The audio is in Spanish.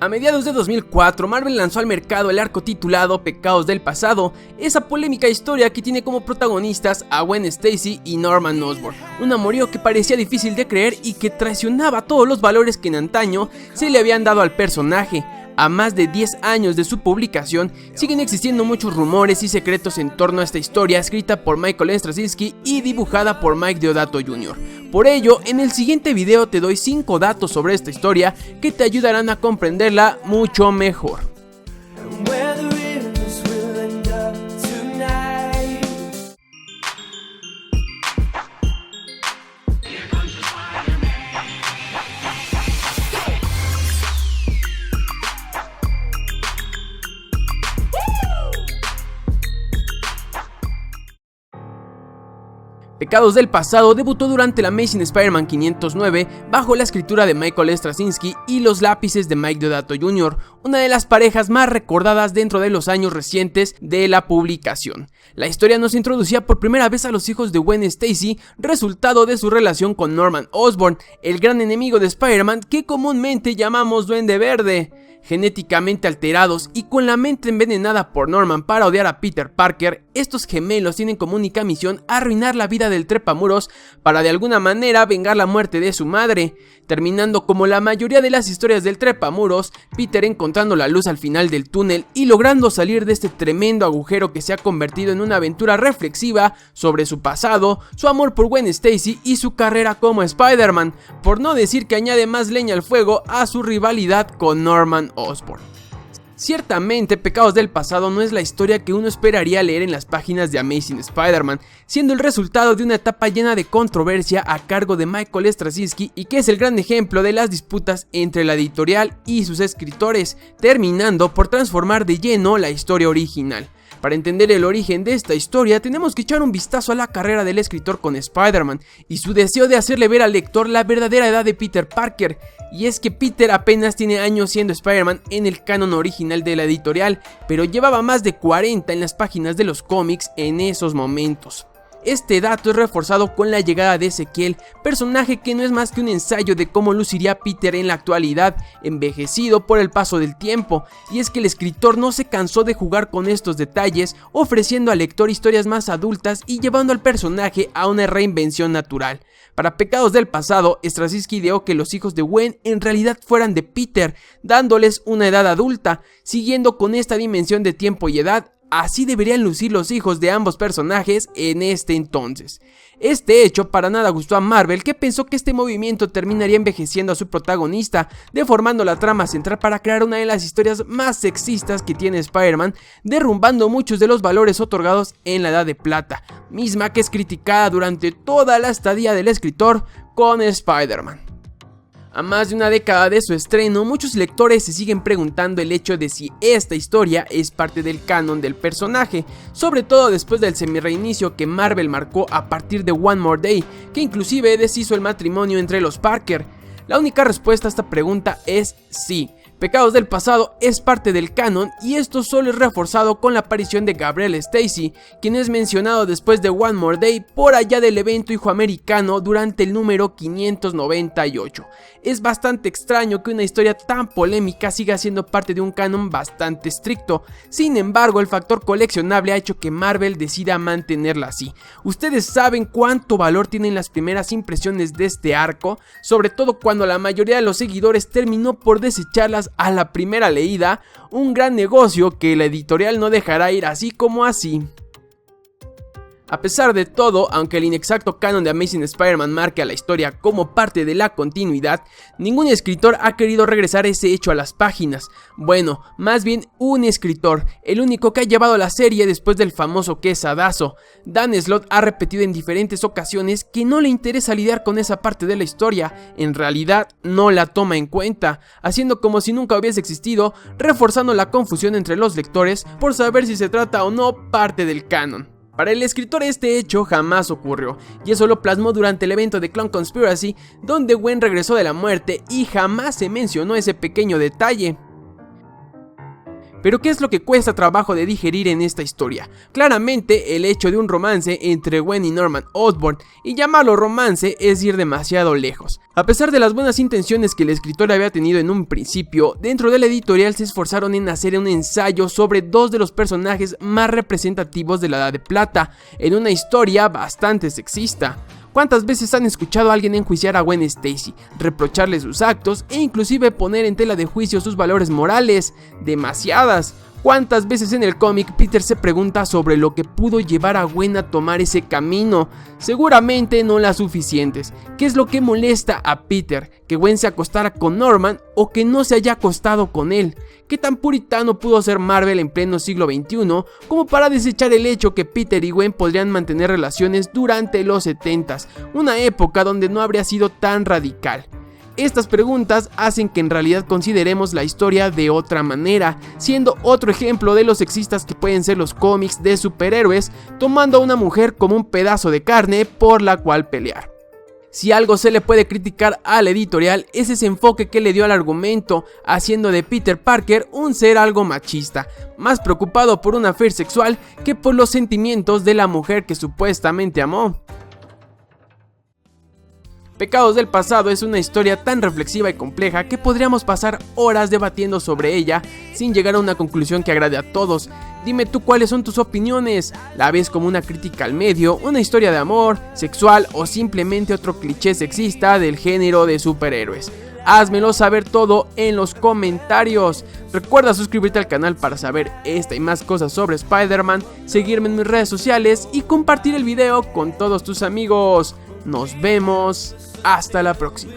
A mediados de 2004, Marvel lanzó al mercado el arco titulado Pecados del Pasado, esa polémica historia que tiene como protagonistas a Gwen Stacy y Norman Osborn, un amorío que parecía difícil de creer y que traicionaba todos los valores que en antaño se le habían dado al personaje. A más de 10 años de su publicación, siguen existiendo muchos rumores y secretos en torno a esta historia escrita por Michael Straczynski y dibujada por Mike Deodato Jr. Por ello, en el siguiente video te doy 5 datos sobre esta historia que te ayudarán a comprenderla mucho mejor. Pecados del Pasado debutó durante la Amazing Spider-Man 509 bajo la escritura de Michael Straczynski y los lápices de Mike Deodato Jr., una de las parejas más recordadas dentro de los años recientes de la publicación. La historia nos introducía por primera vez a los hijos de Gwen Stacy, resultado de su relación con Norman Osborn, el gran enemigo de Spider-Man que comúnmente llamamos Duende Verde. Genéticamente alterados y con la mente envenenada por Norman para odiar a Peter Parker, estos gemelos tienen como única misión arruinar la vida del trepamuros para de alguna manera vengar la muerte de su madre, terminando como la mayoría de las historias del trepamuros, Peter encontrando la luz al final del túnel y logrando salir de este tremendo agujero que se ha convertido en una aventura reflexiva sobre su pasado, su amor por Gwen Stacy y su carrera como Spider-Man, por no decir que añade más leña al fuego a su rivalidad con Norman Osborn. Ciertamente, Pecados del Pasado no es la historia que uno esperaría leer en las páginas de Amazing Spider-Man, siendo el resultado de una etapa llena de controversia a cargo de Michael Straczynski y que es el gran ejemplo de las disputas entre la editorial y sus escritores, terminando por transformar de lleno la historia original. Para entender el origen de esta historia tenemos que echar un vistazo a la carrera del escritor con Spider-Man y su deseo de hacerle ver al lector la verdadera edad de Peter Parker, y es que Peter apenas tiene años siendo Spider-Man en el canon original de la editorial, pero llevaba más de 40 en las páginas de los cómics en esos momentos. Este dato es reforzado con la llegada de Ezequiel, personaje que no es más que un ensayo de cómo luciría Peter en la actualidad, envejecido por el paso del tiempo, y es que el escritor no se cansó de jugar con estos detalles, ofreciendo al lector historias más adultas y llevando al personaje a una reinvención natural. Para Pecados del Pasado, Straczynski ideó que los hijos de Gwen en realidad fueran de Peter, dándoles una edad adulta, siguiendo con esta dimensión de tiempo y edad. Así deberían lucir los hijos de ambos personajes en este entonces. Este hecho para nada gustó a Marvel, que pensó que este movimiento terminaría envejeciendo a su protagonista, deformando la trama central para crear una de las historias más sexistas que tiene Spider-Man, derrumbando muchos de los valores otorgados en la Edad de Plata, misma que es criticada durante toda la estadía del escritor con Spider-Man. A más de una década de su estreno, muchos lectores se siguen preguntando el hecho de si esta historia es parte del canon del personaje, sobre todo después del semi-reinicio que Marvel marcó a partir de One More Day, que inclusive deshizo el matrimonio entre los Parker. La única respuesta a esta pregunta es sí. Pecados del Pasado es parte del canon y esto solo es reforzado con la aparición de Gabriel Stacy, quien es mencionado después de One More Day por allá del evento hijo americano durante el número 598. Es bastante extraño que una historia tan polémica siga siendo parte de un canon bastante estricto, sin embargo el factor coleccionable ha hecho que Marvel decida mantenerla así. Ustedes saben cuánto valor tienen las primeras impresiones de este arco, sobre todo cuando la mayoría de los seguidores terminó por desecharlas a la primera leída, un gran negocio que la editorial no dejará ir así como así. A pesar de todo, aunque el inexacto canon de Amazing Spider-Man marque a la historia como parte de la continuidad, ningún escritor ha querido regresar ese hecho a las páginas. Bueno, más bien un escritor, el único que ha llevado la serie después del famoso quesadazo. Dan Slott ha repetido en diferentes ocasiones que no le interesa lidiar con esa parte de la historia, en realidad no la toma en cuenta, haciendo como si nunca hubiese existido, reforzando la confusión entre los lectores por saber si se trata o no parte del canon. Para el escritor este hecho jamás ocurrió, y eso lo plasmó durante el evento de Clone Conspiracy, donde Gwen regresó de la muerte y jamás se mencionó ese pequeño detalle. Pero ¿qué es lo que cuesta trabajo de digerir en esta historia? Claramente el hecho de un romance entre Gwen y Norman Osborn, y llamarlo romance es ir demasiado lejos. A pesar de las buenas intenciones que el escritor había tenido en un principio, dentro de la editorial se esforzaron en hacer un ensayo sobre dos de los personajes más representativos de la Edad de Plata, en una historia bastante sexista. ¿Cuántas veces han escuchado a alguien enjuiciar a Gwen Stacy, reprocharle sus actos e inclusive poner en tela de juicio sus valores morales? Demasiadas. ¿Cuántas veces en el cómic Peter se pregunta sobre lo que pudo llevar a Gwen a tomar ese camino? Seguramente no las suficientes. ¿Qué es lo que molesta a Peter? ¿Que Gwen se acostara con Norman o que no se haya acostado con él? ¿Qué tan puritano pudo ser Marvel en pleno siglo XXI como para desechar el hecho que Peter y Gwen podrían mantener relaciones durante los 70s, una época donde no habría sido tan radical? Estas preguntas hacen que en realidad consideremos la historia de otra manera, siendo otro ejemplo de lo sexistas que pueden ser los cómics de superhéroes, tomando a una mujer como un pedazo de carne por la cual pelear. Si algo se le puede criticar a la editorial es ese enfoque que le dio al argumento, haciendo de Peter Parker un ser algo machista, más preocupado por un affair sexual que por los sentimientos de la mujer que supuestamente amó. Pecados del pasado es una historia tan reflexiva y compleja que podríamos pasar horas debatiendo sobre ella sin llegar a una conclusión que agrade a todos. Dime tú cuáles son tus opiniones. ¿La ves como una crítica al medio, una historia de amor, sexual o simplemente otro cliché sexista del género de superhéroes? Házmelo saber todo en los comentarios. Recuerda suscribirte al canal para saber esta y más cosas sobre Spider-Man, seguirme en mis redes sociales y compartir el video con todos tus amigos. Nos vemos, hasta la próxima.